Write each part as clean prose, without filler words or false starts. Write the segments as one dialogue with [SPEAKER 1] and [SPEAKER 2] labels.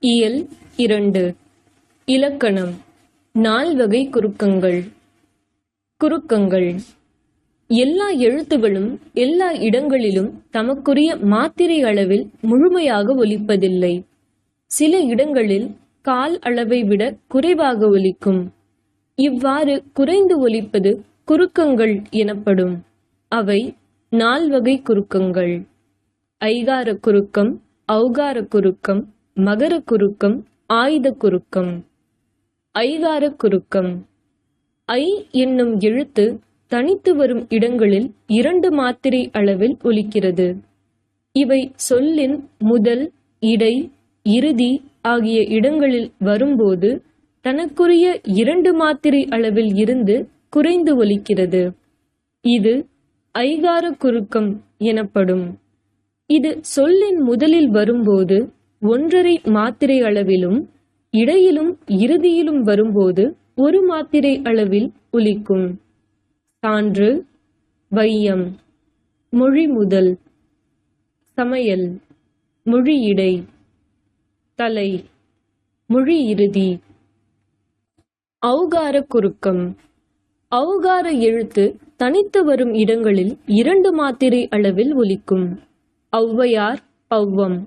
[SPEAKER 1] இயல் 2. இலக்கணம். நால்வகை குறுக்கங்கள். குறுக்கங்கள். எல்லா எழுத்துகளும் எல்லா இடங்களிலும் தமக்குரிய மாத்திரை அளவில் முழுமையாக ஒலிப்பதில்லை. சில இடங்களில் கால் அளவை விட குறைவாக ஒலிக்கும். இவ்வாறு குறைந்து ஒலிப்பது குறுக்கங்கள் எனப்படும். அவை நால்வகை குறுக்கங்கள்: ஐகார குறுக்கம், ஔகார குறுக்கம், மகர குறுக்கம், ஆயுத குறுக்கம். ஐகார குறுக்கம். ஐ என்னும் எழுத்து தனித்து வரும் இடங்களில் 2 மாத்திரை அளவில் ஒலிக்கிறது. இவை சொல்லின் முதல், இடை, இறுதி ஆகிய இடங்களில் வரும்போது தனக்குரிய 2 மாத்திரை அளவில் இருந்து குறைந்து ஒலிக்கிறது. இது ஐகார குறுக்கம் எனப்படும். இது சொல்லின் முதலில் வரும்போது 1½ மாத்திரை அளவிலும், இடையிலும் இறுதியிலும் வரும்போது 1 மாத்திரை அளவில் ஒலிக்கும். சான்று: வையம், மொழி முதல். சமையல், மொழி இடை. தலை, மொழி இறுதி. ஔகார குறுக்கம். ஔகார எழுத்து தனித்து வரும் இடங்களில் 2 மாத்திரை அளவில் ஒலிக்கும். ஔவையார், ஔவம்.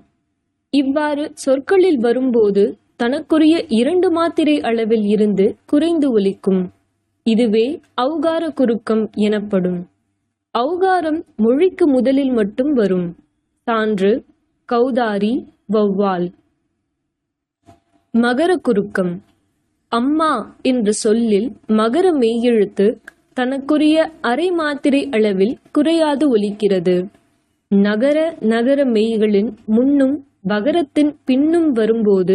[SPEAKER 1] இவ்வாறு சொற்களில் வரும்போது தனக்குரிய 2 மாத்திரை அளவில் இருந்து குறைந்து ஒலிக்கும். இதுவே ஔகார குறுக்கம் எனப்படும். ஔகாரம் மொழிக்கு முதலில் மட்டும் வரும். சான்று: கௌதாரி, வௌவால். மகர குறுக்கம். அம்மா என்ற சொல்லில் மகர மெய்யெழுத்து தனக்குரிய அரை மாத்திரை அளவில் குறையாது ஒலிக்கிறது. நகர நகர மெய்களின் முன்னும் பகரத்தின் பின்னும் வரும்போது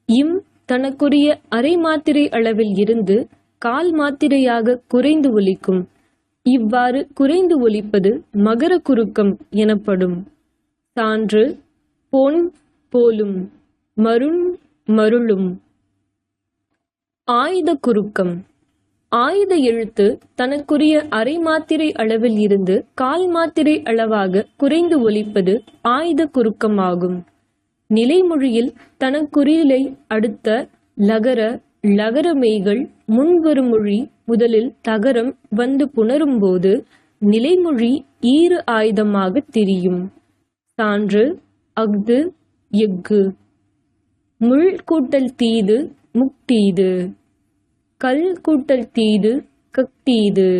[SPEAKER 1] இம் தனக்குரிய அரை மாத்திரை அளவில் இருந்து கால் மாத்திரையாக குறைந்து ஒலிக்கும். இவ்வாறு குறைந்து ஒலிப்பது மகர குறுக்கம் எனப்படும். சான்று: பொன், போலும், மருண், மருளும். ஆயுத குறுக்கம். ஆயுத எழுத்து தனக்குரிய அரை மாத்திரை அளவில் இருந்து கால் மாத்திரை அளவாக குறைந்து ஒலிப்பது ஆயுத குறுக்கமாகும். நிலைமொழியில் தனக்குறிலை அடுத்த லகர லகர மெய்கள் முன்வரும் மொழி முதலில் தகரம் வந்து புணரும்போது நிலைமொழி ஈறு ஆயுதமாக திரியும். சான்று: அஃது, எஃகு. முள் கூட்டல் தீது, முக்தீது. கல் கூட்டல் தீது, கக்தீது.